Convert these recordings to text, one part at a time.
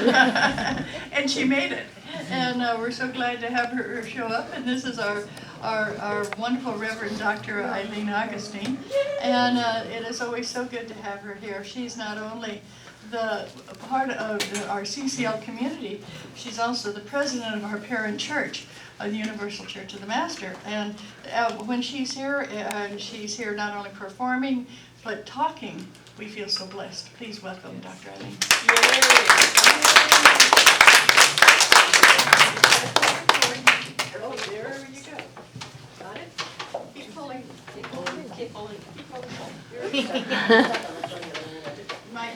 And she made it. And we're so glad to have her show up. And this is our wonderful Reverend Dr. Ayleen Augustine. And it is always so good to have her here. She's not only the part of our CCL community, she's also the president of our parent church, the Universal Church of the Master. And when she's here not only performing, but talking, we feel so blessed. Please welcome Dr. Ayleen. Oh, there you go. Got it? Keep pulling. Keep pulling. Keep pulling. Keep pulling.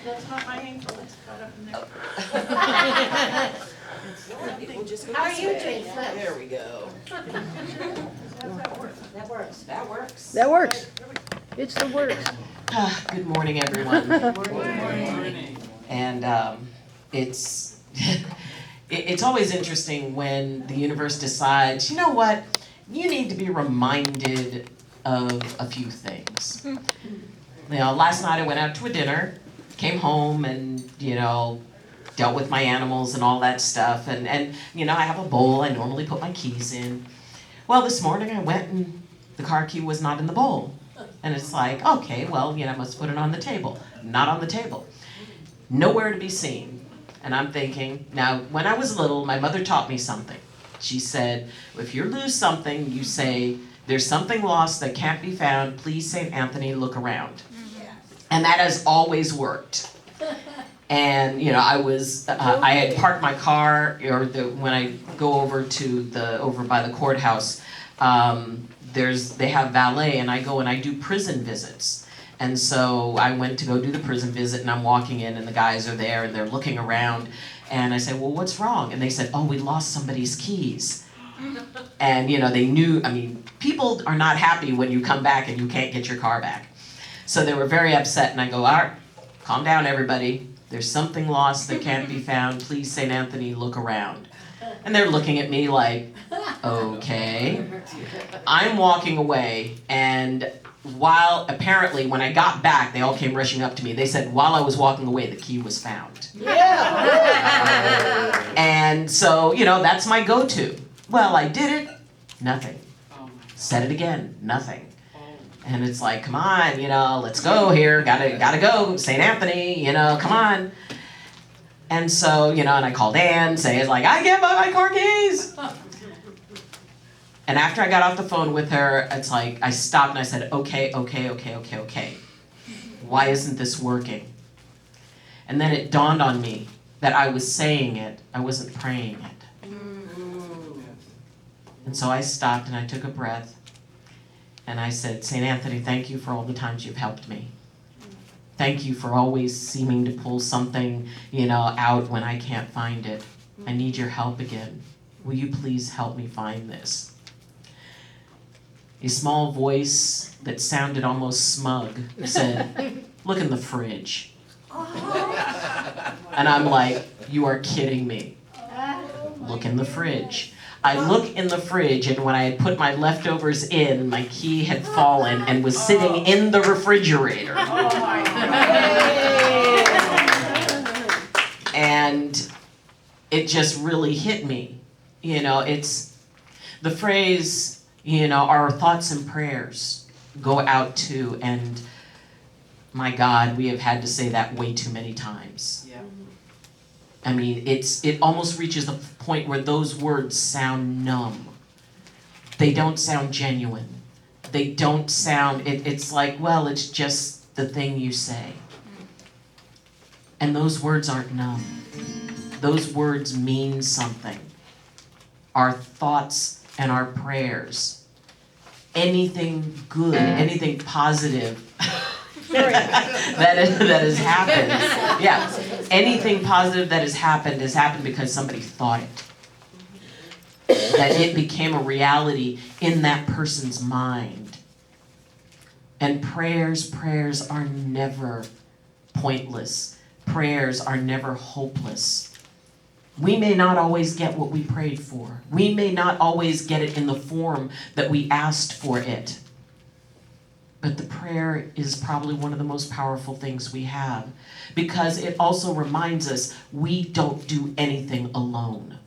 That's not my ankle. It's caught up in there. How are you doing, Flip? There we go. How's that work? That works. That works. That works. It's the works. Good morning, everyone. Good morning. And it's it's always interesting when the universe decides, you know what, you need to be reminded of a few things. Last night I went out to a dinner, came home, and dealt with my animals and all that stuff. And I have a bowl I normally put my keys in. Well, this morning I went and the car key was not in the bowl. And it's like, okay, well, I must put it on the table. Not on the table. Nowhere to be seen. And I'm thinking, now, when I was little, my mother taught me something. She said, if you lose something, you say, there's something lost that can't be found. Please, St. Anthony, look around. And that has always worked. And I had parked my car, when I go over by the courthouse, they have valet, and I go and I do prison visits. And so I went to go do the prison visit, and I'm walking in, and the guys are there, and they're looking around, and I said, well, what's wrong? And they said, oh, we lost somebody's keys. And they knew, people are not happy when you come back and you can't get your car back. So they were very upset, and I go, all right, calm down, everybody. There's something lost that can't be found. Please, St. Anthony, look around. And they're looking at me like, okay. I'm walking away, and apparently when I got back, they all came rushing up to me. They said, while I was walking away, the key was found. Yeah. And so, that's my go-to. Well, I did it, nothing. Said it again, nothing. And it's like, come on, let's go here. Gotta go, St. Anthony, come on. And so, and I called Ann, saying like, I can't buy my car keys. And after I got off the phone with her, it's like, I stopped and I said, okay. Why isn't this working? And then it dawned on me that I was saying it, I wasn't praying it. And so I stopped and I took a breath. And I said, St. Anthony, thank you for all the times you've helped me. Thank you for always seeming to pull something, out when I can't find it. I need your help again. Will you please help me find this? A small voice that sounded almost smug said, look in the fridge. And I'm like, you are kidding me. Look in the fridge. I look in the fridge, and when I had put my leftovers in, my key had fallen and was sitting in the refrigerator. Oh my God. And it just really hit me. It's the phrase, our thoughts and prayers go out to, and my God, we have had to say that way too many times. Yeah. It almost reaches the point where those words sound numb. They don't sound genuine. They don't sound, it's like, well, it's just the thing you say. And those words aren't numb. Those words mean something. Our thoughts and our prayers. Anything good, anything positive that has happened. Yeah. Anything positive that has happened because somebody thought it. That it became a reality in that person's mind. And prayers are never pointless. Prayers are never hopeless. We may not always get what we prayed for. We may not always get it in the form that we asked for it. But the prayer is probably one of the most powerful things we have, because it also reminds us we don't do anything alone.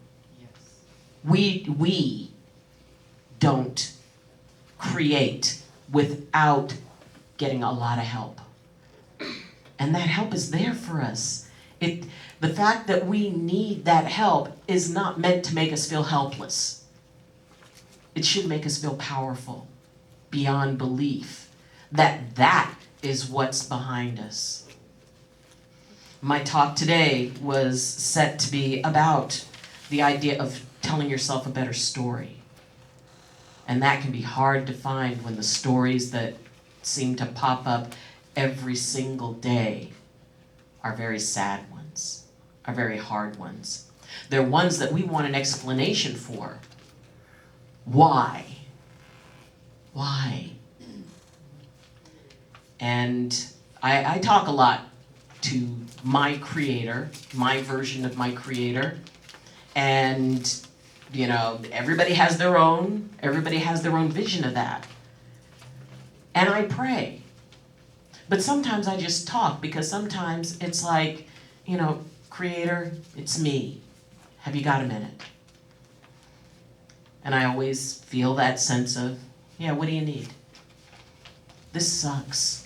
We don't create without getting a lot of help. And that help is there for us. The fact that we need that help is not meant to make us feel helpless. It should make us feel powerful, beyond belief, that is what's behind us. My talk today was set to be about the idea of telling yourself a better story. And that can be hard to find when the stories that seem to pop up every single day are very sad ones, are very hard ones. They're ones that we want an explanation for. Why? Why? And I talk a lot to my creator, my version of my creator, and you know, everybody has their own vision of that. And I pray. But sometimes I just talk, because sometimes it's like, you know, Creator, it's me. Have you got a minute? And I always feel that sense of, yeah, what do you need? This sucks.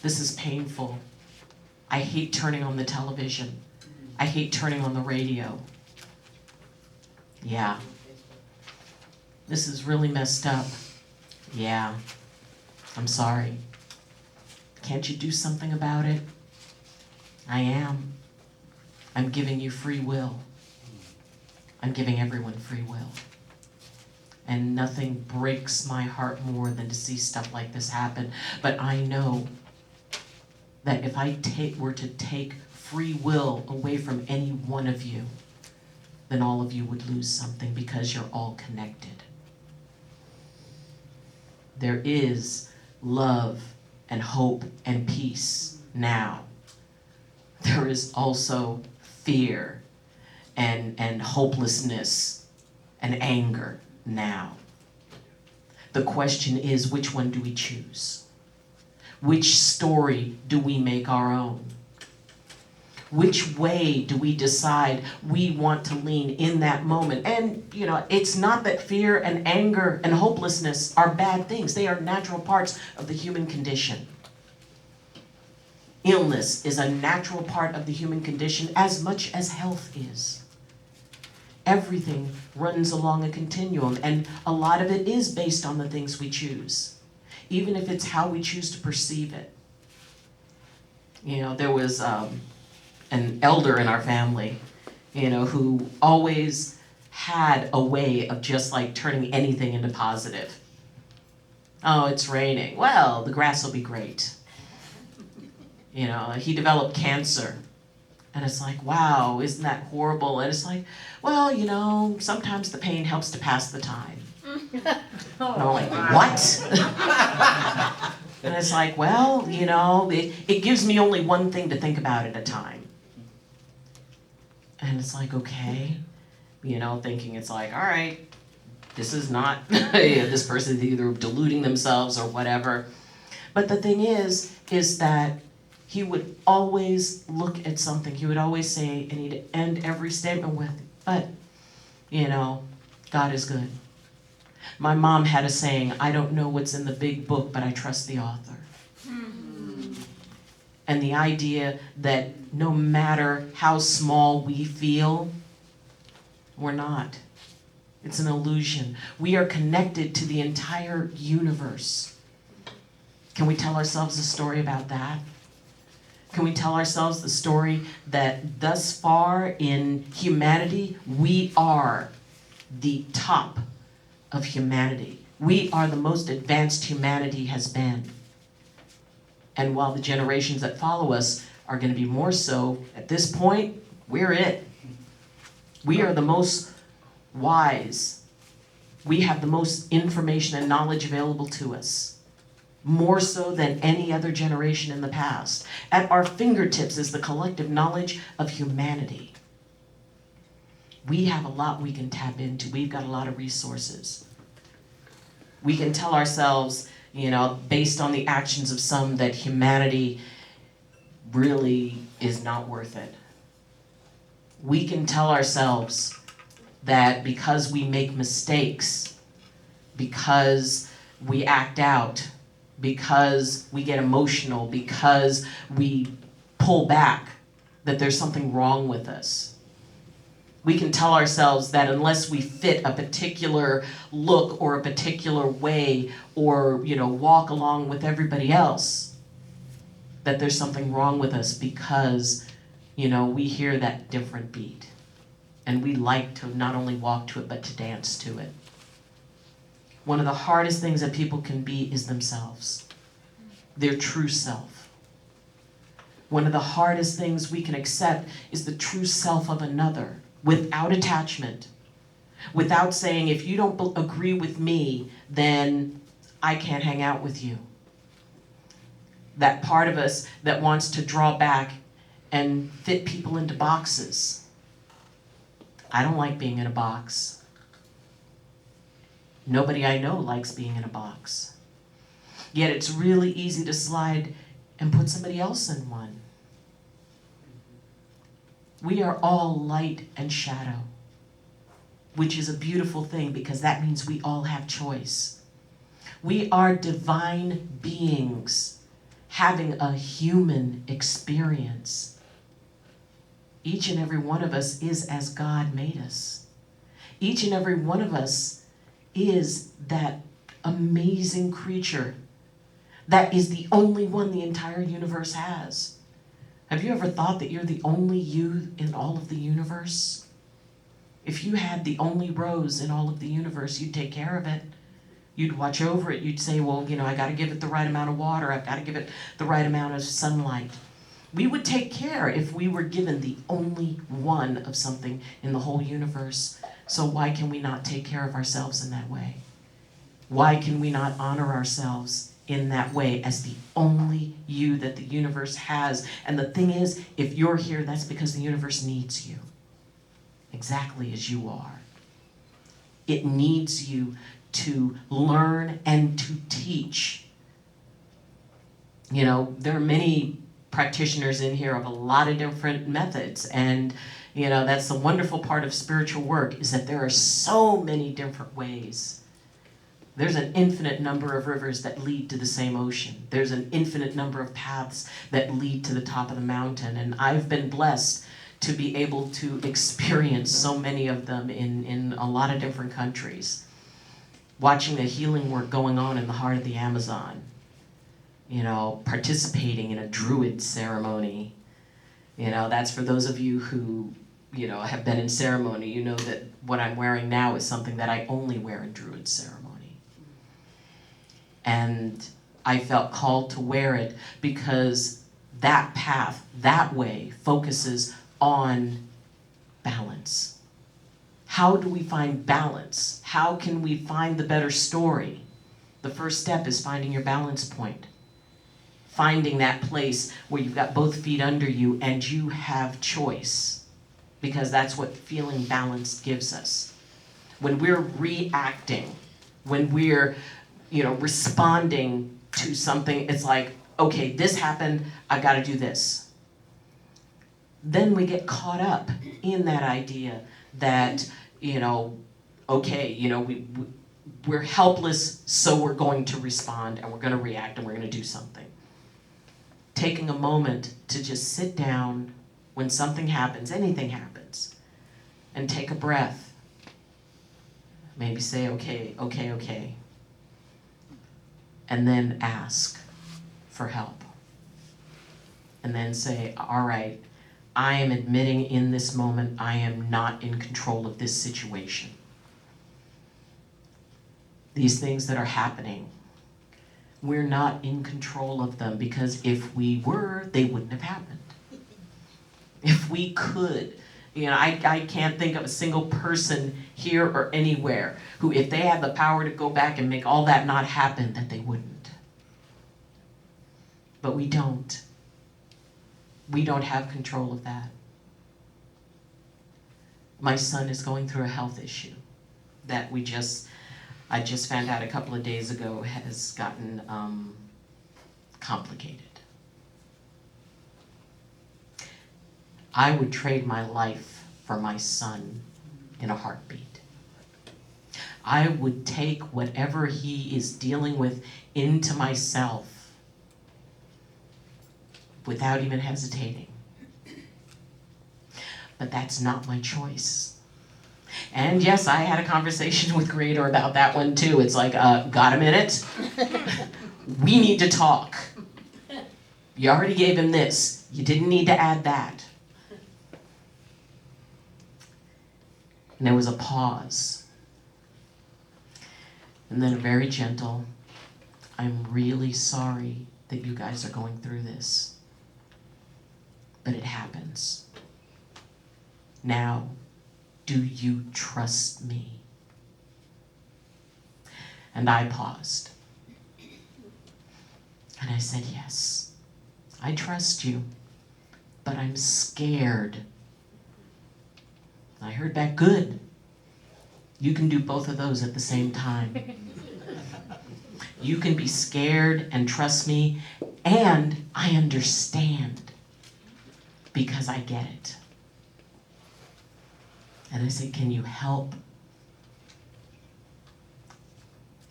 This is painful. I hate turning on the television. I hate turning on the radio. Yeah. This is really messed up. Yeah. I'm sorry. Can't you do something about it? I am. I'm giving you free will. I'm giving everyone free will. And nothing breaks my heart more than to see stuff like this happen. But I know that if I were to take free will away from any one of you, then all of you would lose something, because you're all connected. There is love and hope and peace now. There is also fear and hopelessness and anger now. The question is, which one do we choose? Which story do we make our own? Which way do we decide we want to lean in that moment? And, you know, it's not that fear and anger and hopelessness are bad things. They are natural parts of the human condition. Illness is a natural part of the human condition as much as health is. Everything runs along a continuum, and a lot of it is based on the things we choose, even if it's how we choose to perceive it. You know, there was an elder in our family, you know, who always had a way of just like turning anything into positive. Oh, it's raining. Well, the grass will be great. You know, he developed cancer. And it's like, wow, isn't that horrible? And it's like, well, you know, sometimes the pain helps to pass the time. And I'm like, what? And it's like, well, you know, it gives me only one thing to think about at a time. And it's like, okay, you know, thinking it's like, all right, this is not, this person's either deluding themselves or whatever. But the thing is that he would always look at something. He would always say, and he'd end every statement with, but, you know, God is good. My mom had a saying, I don't know what's in the big book, but I trust the author. Mm-hmm. And the idea that no matter how small we feel, we're not. It's an illusion. We are connected to the entire universe. Can we tell ourselves a story about that? Can we tell ourselves the story that thus far in humanity, we are the top of humanity. We are the most advanced humanity has been. And while the generations that follow us are going to be more so, at this point, we're it. We are the most wise. We have the most information and knowledge available to us. More so than any other generation in the past. At our fingertips is the collective knowledge of humanity. We have a lot we can tap into. We've got a lot of resources. We can tell ourselves, based on the actions of some, that humanity really is not worth it. We can tell ourselves that because we make mistakes, because we act out, because we get emotional, because we pull back, that there's something wrong with us. We can tell ourselves that unless we fit a particular look or a particular way, or walk along with everybody else, that there's something wrong with us because we hear that different beat. And we like to not only walk to it, but to dance to it. One of the hardest things that people can be is themselves, their true self. One of the hardest things we can accept is the true self of another, without attachment, without saying, if you don't agree with me, then I can't hang out with you. That part of us that wants to draw back and fit people into boxes. I don't like being in a box. Nobody I know likes being in a box. Yet it's really easy to slide and put somebody else in one. We are all light and shadow, which is a beautiful thing because that means we all have choice. We are divine beings having a human experience. Each and every one of us is as God made us. Each and every one of us is that amazing creature that is the only one the entire universe has. Have you ever thought that you're the only you in all of the universe? If you had the only rose in all of the universe, you'd take care of it. You'd watch over it. You'd say, well, I got to give it the right amount of water. I've got to give it the right amount of sunlight. We would take care if we were given the only one of something in the whole universe. So why can we not take care of ourselves in that way? Why can we not honor ourselves in that way as the only you that the universe has? And the thing is, if you're here, that's because the universe needs you, exactly as you are. It needs you to learn and to teach. There are many practitioners in here of a lot of different methods, and that's the wonderful part of spiritual work, is that there are so many different ways. There's an infinite number of rivers that lead to the same ocean. There's an infinite number of paths that lead to the top of the mountain. And I've been blessed to be able to experience so many of them in a lot of different countries. Watching the healing work going on in the heart of the Amazon. Participating in a druid ceremony. That's for those of you who, have been in ceremony. You know that what I'm wearing now is something that I only wear in druid ceremony. And I felt called to wear it because that path, that way, focuses on balance. How do we find balance? How can we find the better story? The first step is finding your balance point. Finding that place where you've got both feet under you and you have choice. Because that's what feeling balanced gives us. When we're reacting, when we're responding to something, it's like, okay, this happened, I've got to do this. Then we get caught up in that idea that, okay, we're helpless, so we're going to respond and we're going to react and we're going to do something. Taking a moment to just sit down when something happens, anything happens, and take a breath. Maybe say, okay. And then ask for help. And then say, all right, I am admitting in this moment I am not in control of this situation. These things that are happening, we're not in control of them, because if we were, they wouldn't have happened. If we could, I can't think of a single person here or anywhere who, if they had the power to go back and make all that not happen, that they wouldn't. But we don't. We don't have control of that. My son is going through a health issue that we just I just found out a couple of days ago has gotten complicated. I would trade my life for my son in a heartbeat. I would take whatever he is dealing with into myself without even hesitating. But that's not my choice. And yes, I had a conversation with Creator about that one too. It's like, got a minute? We need to talk. You already gave him this. You didn't need to add that. And there was a pause. And then a very gentle, I'm really sorry that you guys are going through this. But it happens. Now, do you trust me? And I paused. And I said, yes, I trust you, but I'm scared. I heard back, good. You can do both of those at the same time. You can be scared and trust me, and I understand because I get it. And I said, can you help?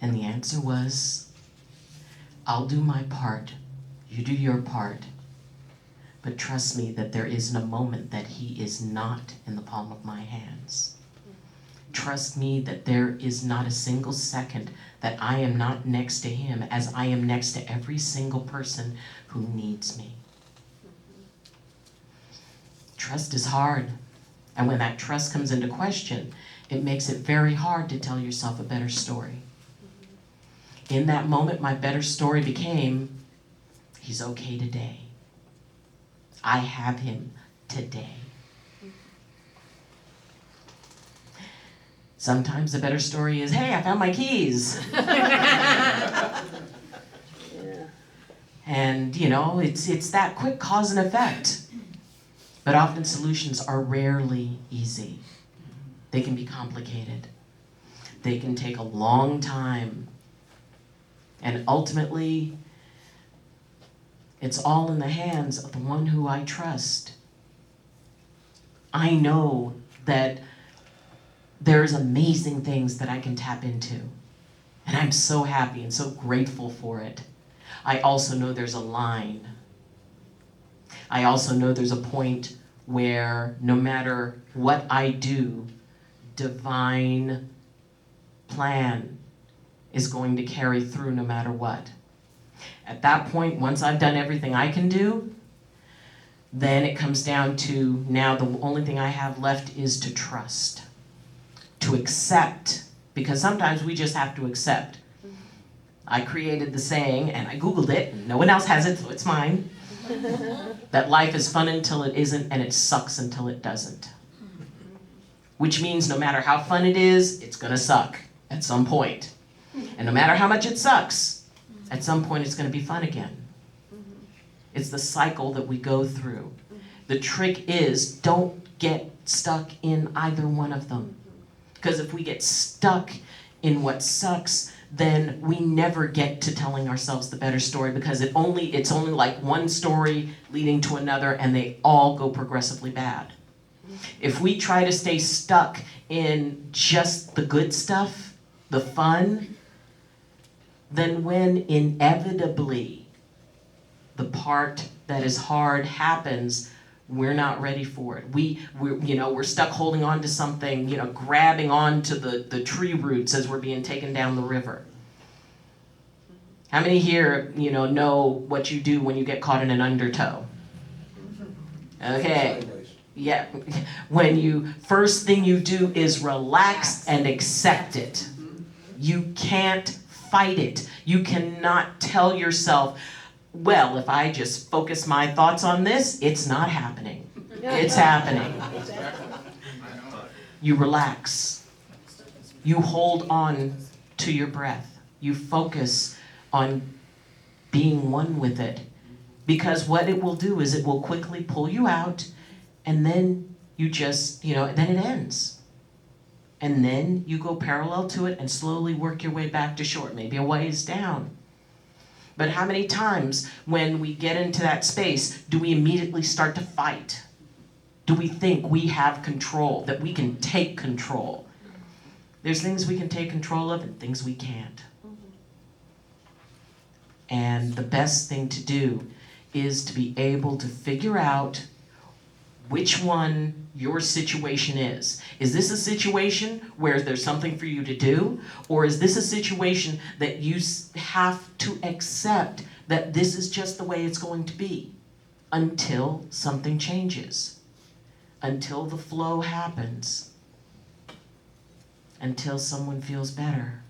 And the answer was, I'll do my part, you do your part, but trust me that there isn't a moment that he is not in the palm of my hands. Trust me that there is not a single second that I am not next to him, as I am next to every single person who needs me. Trust is hard. And when that trust comes into question, it makes it very hard to tell yourself a better story. In that moment, my better story became, he's okay today. I have him today. Sometimes the better story is, hey, I found my keys. And, you know, it's that quick cause and effect. But often solutions are rarely easy. They can be complicated. They can take a long time. And ultimately, it's all in the hands of the one who I trust. I know that there's amazing things that I can tap into. And I'm so happy and so grateful for it. I also know there's a line. I also know there's a point where no matter what I do, divine plan is going to carry through no matter what. At that point, once I've done everything I can do, then it comes down to now the only thing I have left is to trust, to accept, because sometimes we just have to accept. I created the saying, and I Googled it, and no one else has it, so it's mine, that life is fun until it isn't, and it sucks until it doesn't. Which means no matter how fun it is, it's gonna suck at some point. And no matter how much it sucks, at some point it's gonna be fun again. It's the cycle that we go through. The trick is, don't get stuck in either one of them. Because if we get stuck in what sucks, then we never get to telling ourselves the better story, because it's only like one story leading to another, and they all go progressively bad. If we try to stay stuck in just the good stuff, the fun, then when inevitably the part that is hard happens, we're not ready for it. We're stuck holding on to something, grabbing onto the tree roots as we're being taken down the river. How many here, know what you do when you get caught in an undertow? Okay. Yeah. First thing you do is relax and accept it. You can't fight it. You cannot tell yourself, well, if I just focus my thoughts on this, it's not happening. It's happening. You relax. You hold on to your breath. You focus on being one with it. Because what it will do is it will quickly pull you out, and then you just, then it ends. And then you go parallel to it and slowly work your way back to shore, maybe a ways down. But how many times when we get into that space do we immediately start to fight? Do we think we have control, that we can take control? There's things we can take control of and things we can't. And the best thing to do is to be able to figure out which one your situation is. Is this a situation where there's something for you to do? Or is this a situation that you have to accept that this is just the way it's going to be until something changes, until the flow happens, until someone feels better,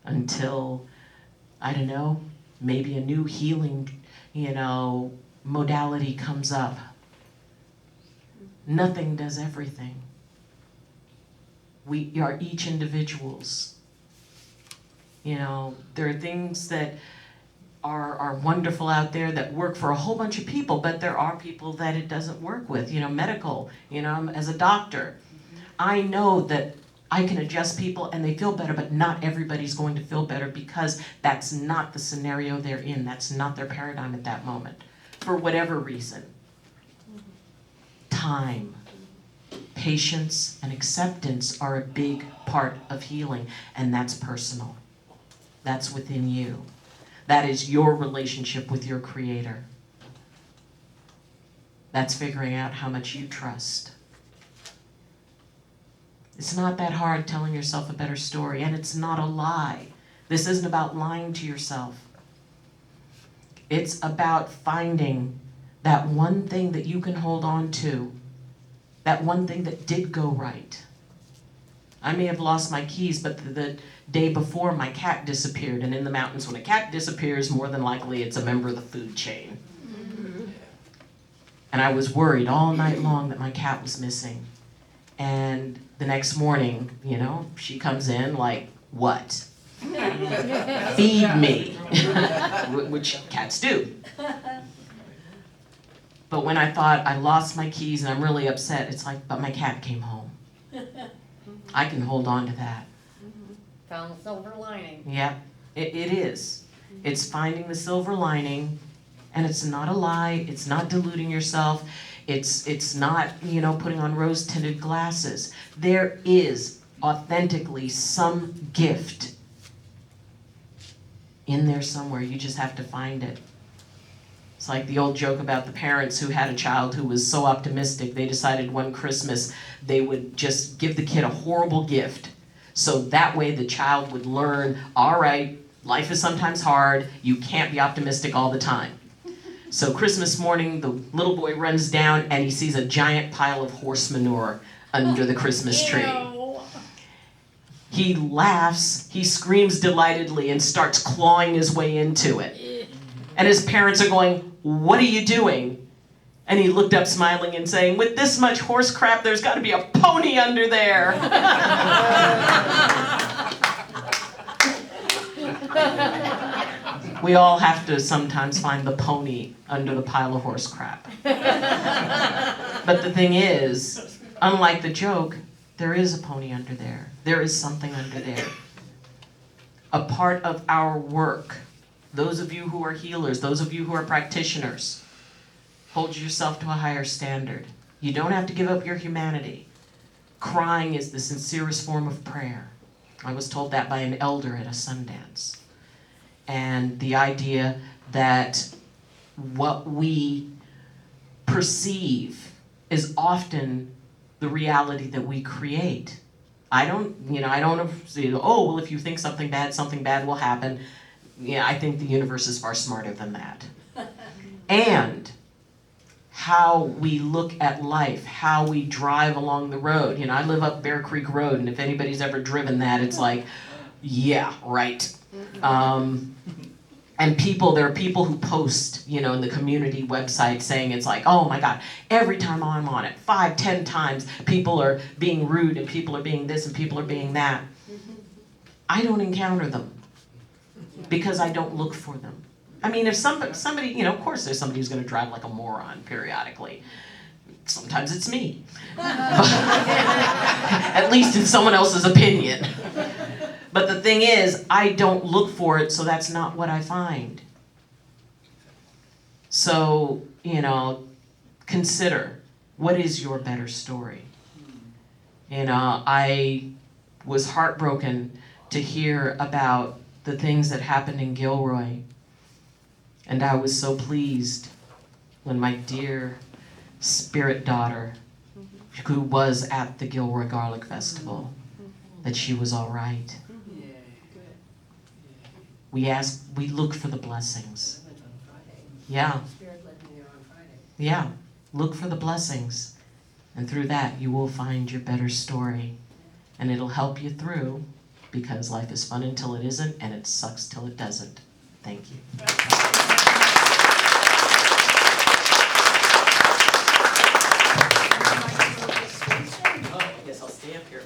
until, I don't know, maybe a new healing, modality comes up. Nothing does everything. We are each individuals. There are things that are wonderful out there that work for a whole bunch of people, but there are people that it doesn't work with. Medical, as a doctor, I know that I can adjust people and they feel better, but not everybody's going to feel better because that's not the scenario they're in. That's not their paradigm at that moment, for whatever reason. Time, patience, and acceptance are a big part of healing, and that's personal. That's within you. That is your relationship with your Creator. That's figuring out how much you trust. It's not that hard telling yourself a better story, and it's not a lie. This isn't about lying to yourself. It's about finding that one thing that you can hold on to, that one thing that did go right. I may have lost my keys, but the day before my cat disappeared, and in the mountains when a cat disappears, more than likely it's a member of the food chain. And I was worried all night long that my cat was missing. And the next morning, she comes in like, what? Feed me, which cats do. But when I thought I lost my keys and I'm really upset, it's like, but my cat came home. I can hold on to that. Found the silver lining. Yep, it is. It's finding the silver lining, and it's not a lie, it's not deluding yourself, it's not, putting on rose-tinted glasses. There is authentically some gift in there somewhere. You just have to find it. It's like the old joke about the parents who had a child who was so optimistic, they decided one Christmas they would just give the kid a horrible gift. So that way the child would learn, all right, life is sometimes hard, you can't be optimistic all the time. So Christmas morning, the little boy runs down and he sees a giant pile of horse manure under the Christmas tree. He laughs, he screams delightedly and starts clawing his way into it. And his parents are going, what are you doing? And he looked up smiling and saying, with this much horse crap, there's got to be a pony under there. We all have to sometimes find the pony under the pile of horse crap. But the thing is, unlike the joke, there is a pony under there. There is something under there. A part of our work, those of you who are healers, those of you who are practitioners, hold yourself to a higher standard. You don't have to give up your humanity. Crying is the sincerest form of prayer. I was told that by an elder at a Sundance. And the idea that what we perceive is often the reality that we create. I don't say, oh, well, if you think something bad will happen. Yeah, I think the universe is far smarter than that. And how we look at life, how we drive along the road. I live up Bear Creek Road, and if anybody's ever driven that, it's like, yeah, right. And there are people who post, in the community website saying it's like, oh my God, every time I'm on it, 5, 10 times, people are being rude and people are being this and people are being that. I don't encounter them because I don't look for them. I mean, if somebody, of course there's somebody who's going to drive like a moron periodically. sometimes it's me. At least in someone else's opinion. But the thing is, I don't look for it, so that's not what I find. So, consider, what is your better story? I was heartbroken to hear about the things that happened in Gilroy. And I was so pleased when my dear spirit daughter, who was at the Gilroy Garlic Festival, that she was all right. We look for the blessings. Yeah. Yeah, look for the blessings. And through that, you will find your better story. And it'll help you through, because life is fun until it isn't, and it sucks till it doesn't. Thank you. I guess I'll stay up here.